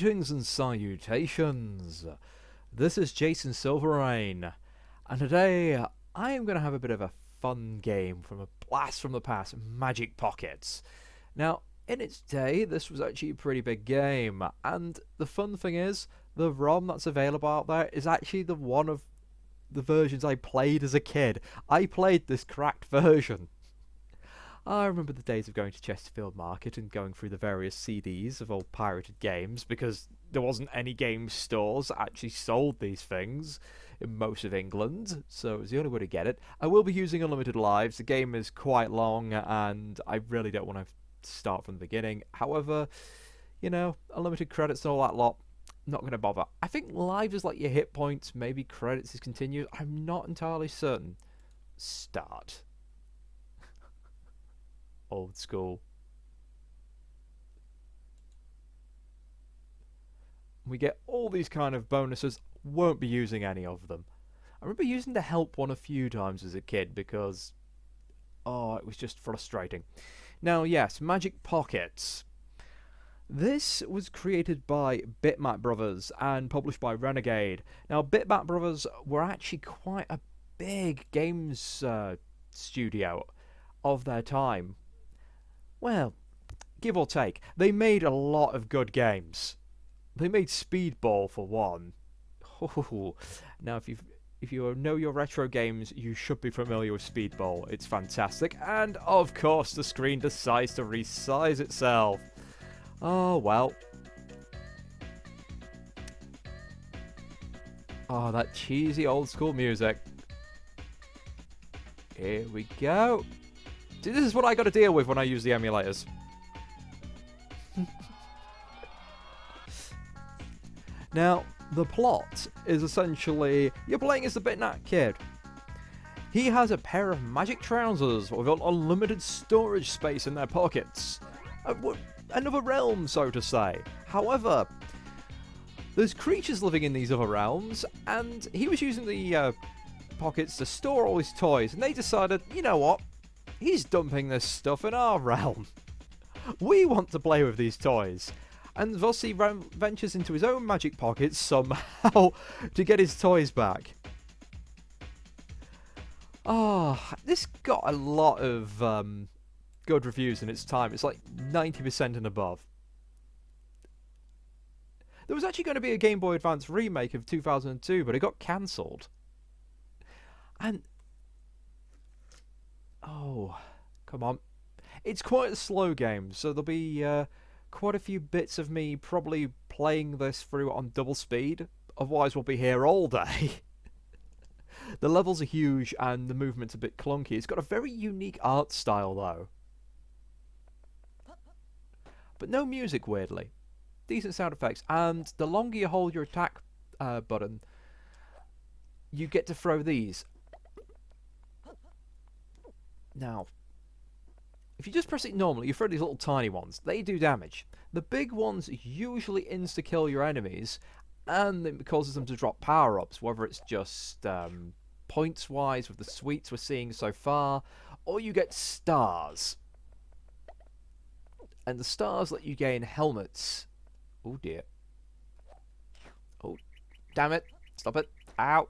Greetings and salutations. This is Jason Silverain, and today I am going to have a bit of a fun game from a blast from the past, Magic Pockets. Now, in its day, this was actually a pretty big game, and the fun thing is, the ROM that's available out there is actually the one of the versions I played as a kid. I played this cracked version. I remember the days of going to Chesterfield Market and going through the various CDs of old pirated games, because there wasn't any game stores that actually sold these things in most of England, so it was the only way to get it. I will be using Unlimited Lives. The game is quite long and I really don't want to start from the beginning. However, you know, unlimited credits and all that lot, not going to bother. I think lives is like your hit points, maybe credits is continued. I'm not entirely certain. Start. Old school. We get all these kind of bonuses. Won't be using any of them. I remember using the help one a few times as a kid because, oh, it was just frustrating. Now, yes, Magic Pockets. This was created by Bitmap Brothers and published by Renegade. Now, Bitmap Brothers were actually quite a big games studio of their time. Well, give or take, they made a lot of good games. They made Speedball for one. Oh, now, if you know your retro games, you should be familiar with Speedball. It's fantastic, and of course, the screen decides to resize itself. Oh well. Oh, that cheesy old school music. Here we go. See, this is what I got to deal with when I use the emulators. Now, the plot is essentially you're playing as the Bitnat Kid. He has a pair of magic trousers with unlimited storage space in their pockets. Another realm, so to say. However, there's creatures living in these other realms, and he was using the pockets to store all his toys, and they decided, you know what? He's dumping this stuff in our realm. We want to play with these toys. And thus he ventures into his own magic pockets somehow to get his toys back. Ah, this got a lot of good reviews in its time. It's like 90% and above. There was actually going to be a Game Boy Advance remake of 2002, but it got cancelled. And oh, come on. It's quite a slow game, so there'll be quite a few bits of me probably playing this through on double speed. Otherwise, we'll be here all day. The levels are huge and the movement's a bit clunky. It's got a very unique art style, though. But no music, weirdly. Decent sound effects. And the longer you hold your attack button, you get to throw these. Now, if you just press it normally, you throw these little tiny ones. They do damage. The big ones usually insta-kill your enemies, and it causes them to drop power-ups, whether it's just points-wise with the sweets we're seeing so far, or you get stars. And the stars let you gain helmets. Oh dear. Oh, damn it. Stop it. Ow.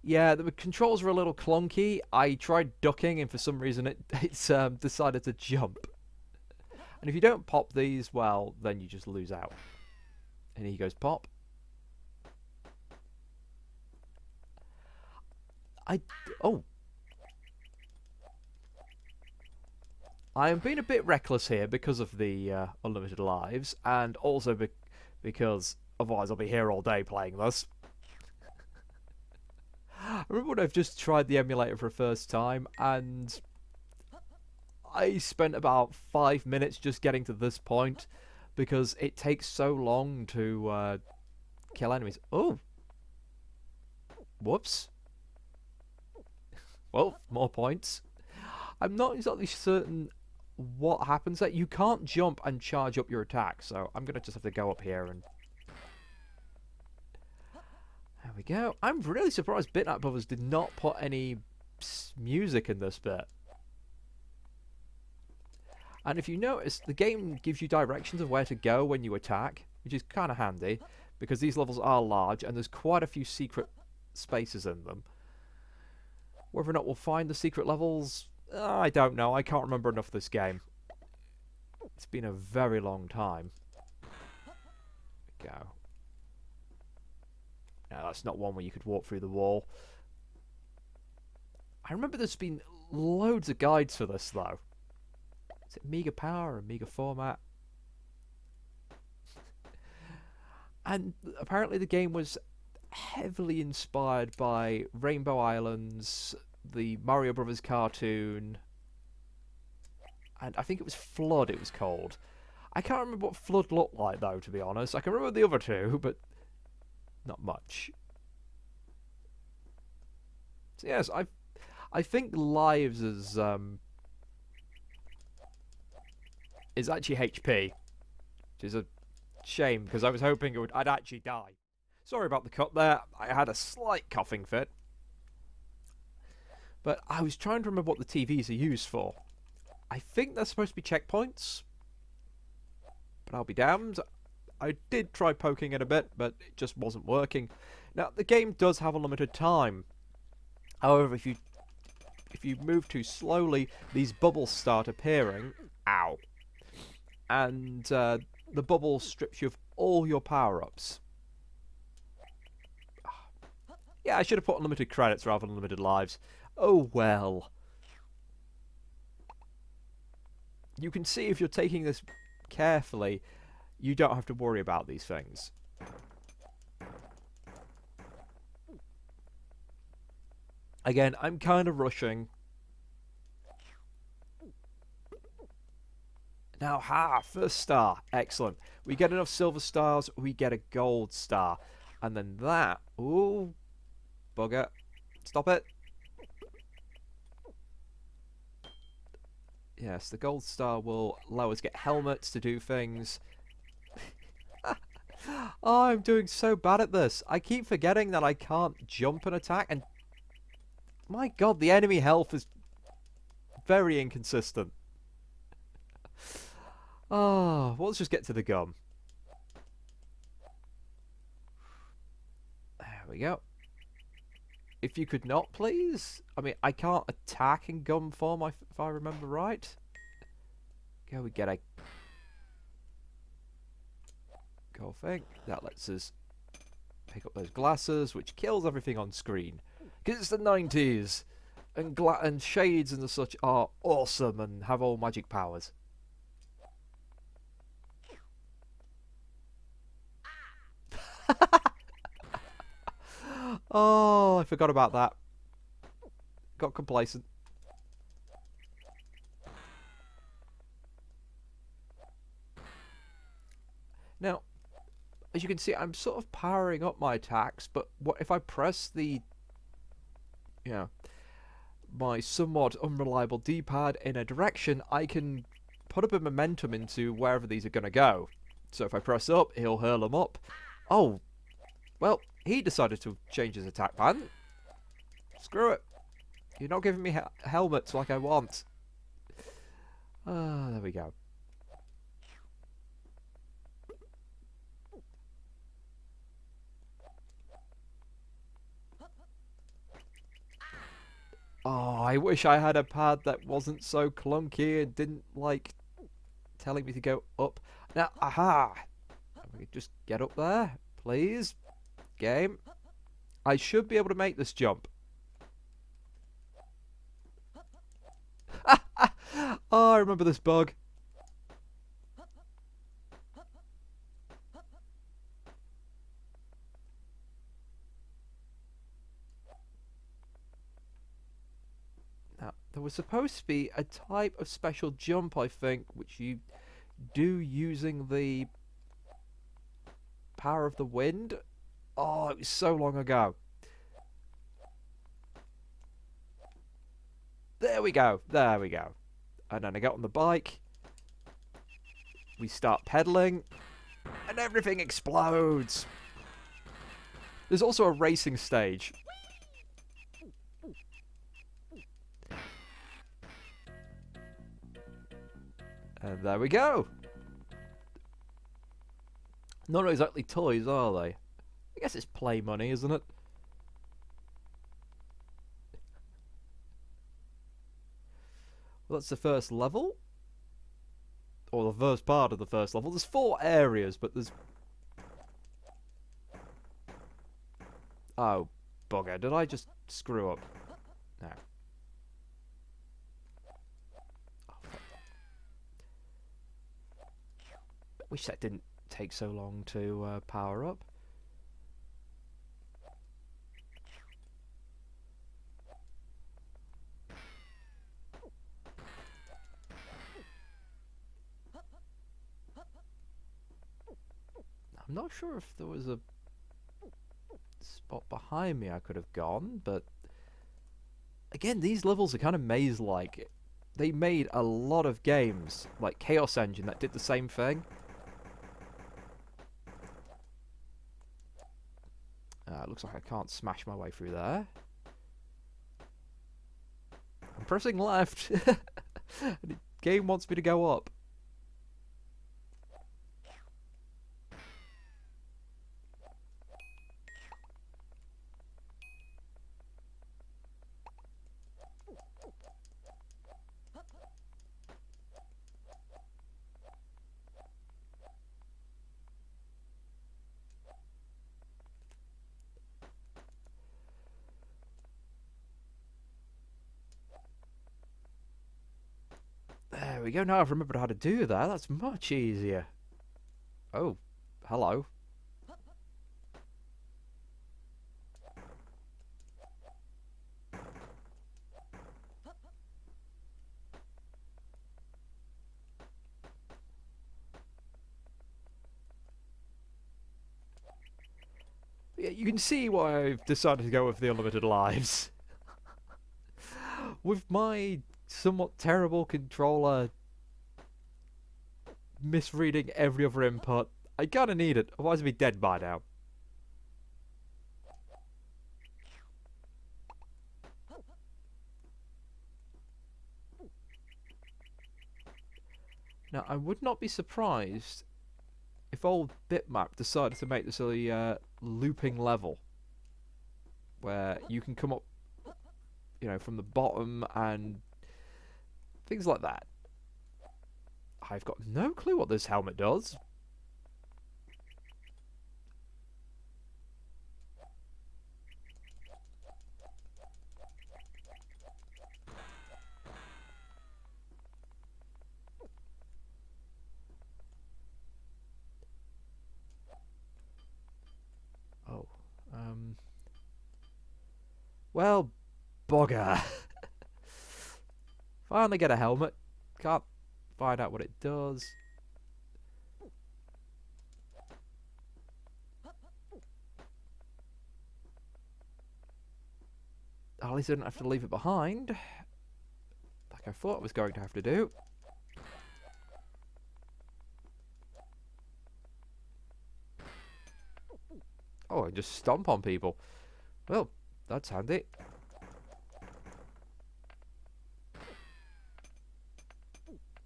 Yeah, the controls were a little clunky. I tried ducking and for some reason it's decided to jump. And if you don't pop these, well, then you just lose out. And he goes pop. Oh. I am being a bit reckless here because of the unlimited lives, and also because otherwise I'll be here all day playing this. I remember when I've just tried the emulator for the first time, and I spent about 5 minutes just getting to this point because it takes so long to kill enemies. Oh! Whoops. Well, more points. I'm not exactly certain what happens there. You can't jump and charge up your attack, so I'm going to just have to go up here and... There we go. I'm really surprised Bitmap Brothers did not put any music in this bit. And if you notice, the game gives you directions of where to go when you attack, which is kind of handy, because these levels are large and there's quite a few secret spaces in them. Whether or not we'll find the secret levels, I don't know. I can't remember enough of this game. It's been a very long time. There we go. No, that's not one where you could walk through the wall. I remember there's been loads of guides for this, though. Is it Amiga Power or Amiga Format? And apparently the game was heavily inspired by Rainbow Islands, the Mario Brothers cartoon, and I think it was Flood it was called. I can't remember what Flood looked like, though, to be honest. I can remember the other two, but not much. So yes, I think Lives is actually HP, which is a shame because I was hoping I'd actually die. Sorry about the cut there. I had a slight coughing fit, but I was trying to remember what the TVs are used for. I think they're supposed to be checkpoints, but I'll be damned. I did try poking it a bit, but it just wasn't working. Now the game does have a limited time. However, if you move too slowly, these bubbles start appearing. Ow. And the bubble strips you of all your power-ups. Yeah, I should have put unlimited credits rather than unlimited lives. Oh well. You can see if you're taking this carefully, you don't have to worry about these things. Again, I'm kind of rushing. Now, first star. Excellent. We get enough silver stars, we get a gold star. And then that... Ooh, bugger. Stop it. Yes, the gold star will allow us to get helmets to do things. Oh, I'm doing so bad at this. I keep forgetting that I can't jump and attack, and my god, the enemy health is very inconsistent. Oh, well, let's just get to the gum. There we go. If you could not, please. I mean, I can't attack in gum form, if I remember right. Go, we get a gold thing. That lets us pick up those glasses, which kills everything on screen. Because it's the 90s, and shades and the such are awesome and have all magic powers. Oh, I forgot about that. Got complacent. Now, as you can see, I'm sort of powering up my attacks, but what if I press the, my somewhat unreliable D-pad in a direction, I can put a bit of momentum into wherever these are going to go. So if I press up, he'll hurl them up. Oh, well, he decided to change his attack pattern. Screw it. You're not giving me helmets like I want. Ah, there we go. Oh, I wish I had a pad that wasn't so clunky and didn't like telling me to go up. Now, aha! We could just get up there, please. Game. I should be able to make this jump. Oh, I remember this bug. Now, there was supposed to be a type of special jump, I think, which you do using the power of the wind. Oh, it was so long ago. There we go. There we go. And then I get on the bike. We start pedaling. And everything explodes. There's also a racing stage. And there we go. Not exactly toys, are they? I guess it's play money, isn't it? Well, that's the first level. Or the first part of the first level. There's 4 areas, but there's... Oh, bugger. Did I just screw up? No. Oh, wish that didn't take so long to power up. I'm not sure if there was a spot behind me I could have gone, but again, these levels are kind of maze-like. They made a lot of games, like Chaos Engine, that did the same thing. It looks like I can't smash my way through there. I'm pressing left. The game wants me to go up. There we go. Now I've remembered how to do that. That's much easier. Oh, hello. Yeah, you can see why I've decided to go with the unlimited lives. With my somewhat terrible controller misreading every other input, I kinda need it, otherwise I'd be dead by now. Now, I would not be surprised if old Bitmap decided to make this a looping level, where you can come up, you know, from the bottom and things like that. I've got no clue what this helmet does. Oh, well, bugger. Finally get a helmet. Can't find out what it does. At least I didn't have to leave it behind, like I thought I was going to have to do. Oh, I just stomp on people. Well, that's handy.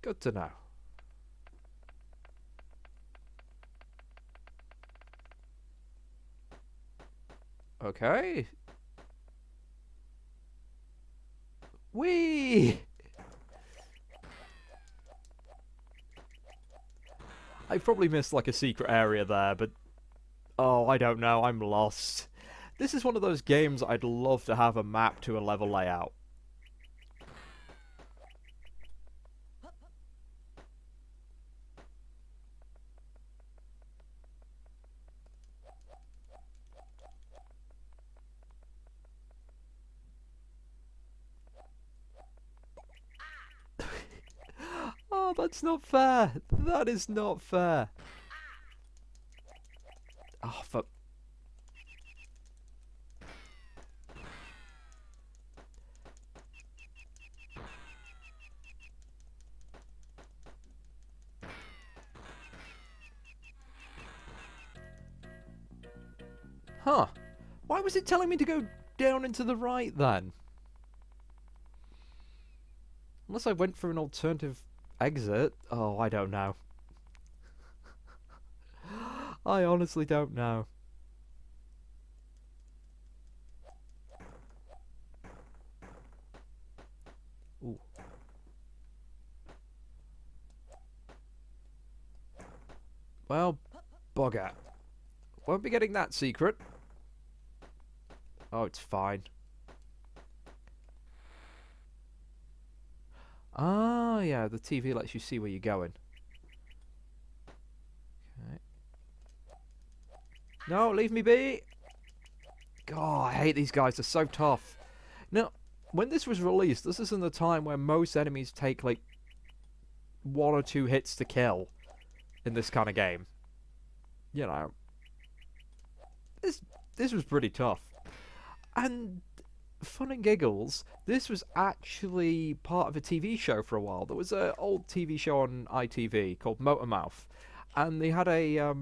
Good to know. Okay. Whee! I probably missed like a secret area there, but oh, I don't know, I'm lost. This is one of those games I'd love to have a map to a level layout. Oh, that's not fair. That is not fair. Oh, for... Huh. Why was it telling me to go down and to the right then? Unless I went for an alternative Exit? Oh, I don't know. I honestly don't know. Ooh. Well, bugger. Won't be getting that secret. Oh, it's fine. Ah, yeah, the TV lets you see where you're going. Okay. No, leave me be! God, I hate these guys, they're so tough. Now, when this was released, this isn't the time where most enemies take, like, 1 or 2 hits to kill in this kind of game. You know, this was pretty tough. And fun and giggles, this was actually part of a TV show for a while. There was an old TV show on ITV called Motormouth, and they had a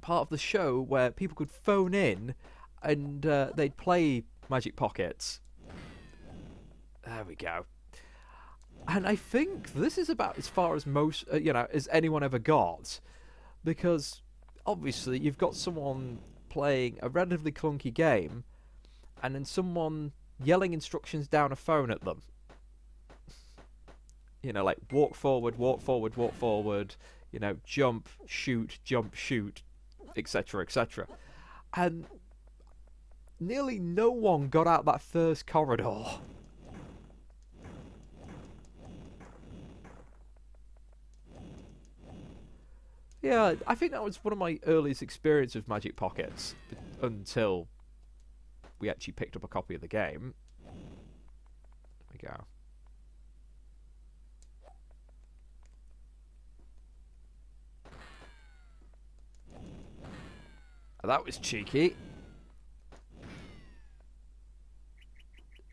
part of the show where people could phone in and they'd play Magic Pockets. There we go. And I think this is about as far as most, as anyone ever got, because obviously you've got someone playing a relatively clunky game, and then someone yelling instructions down a phone at them. You know, like walk forward, walk forward, walk forward. You know, jump, shoot, etc., etc. And nearly no one got out that first corridor. Yeah, I think that was one of my earliest experiences with Magic Pockets until we actually picked up a copy of the game. There we go. Oh, that was cheeky.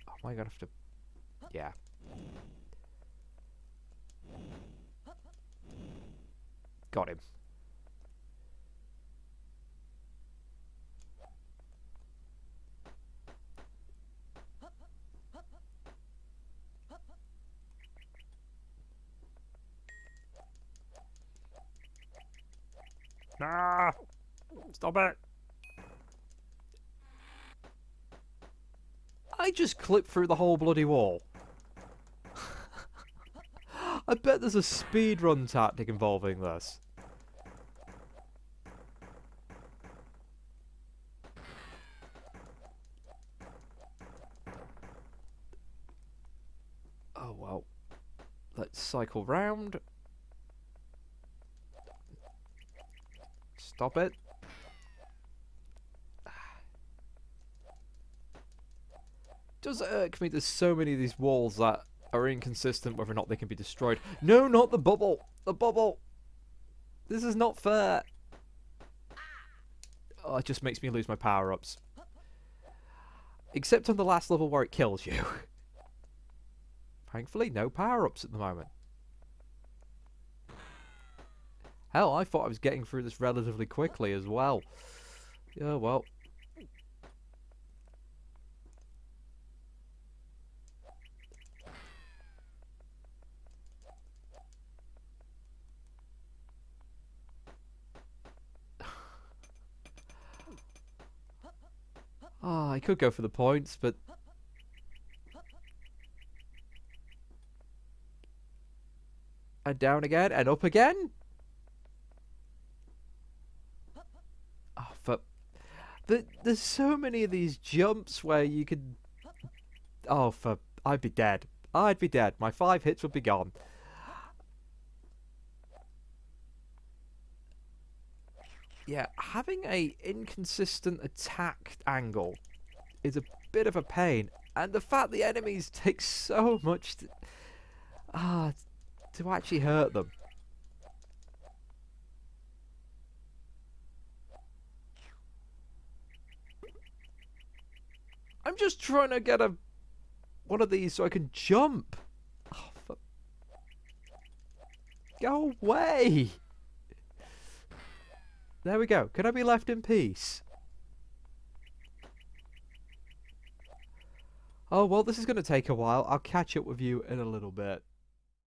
Oh, am I gonna have to... Yeah. Got him. Nah! Stop it! I just clipped through the whole bloody wall. I bet there's a speedrun tactic involving this. Oh well. Let's cycle round. Stop it. Does irk me there's so many of these walls that are inconsistent whether or not they can be destroyed. No, not the bubble! The bubble! This is not fair! Oh, it just makes me lose my power-ups. Except on the last level where it kills you. Thankfully, no power-ups at the moment. Hell, I thought I was getting through this relatively quickly as well. Yeah, well. I could go for the points, but... And down again, and up again? There's so many of these jumps where you could... I'd be dead. I'd be dead. My 5 hits would be gone. Yeah, having a inconsistent attack angle is a bit of a pain. And the fact the enemies take so much to actually hurt them. I'm just trying to get one of these so I can jump. Oh, go away. There we go. Can I be left in peace? Oh, well, this is going to take a while. I'll catch up with you in a little bit.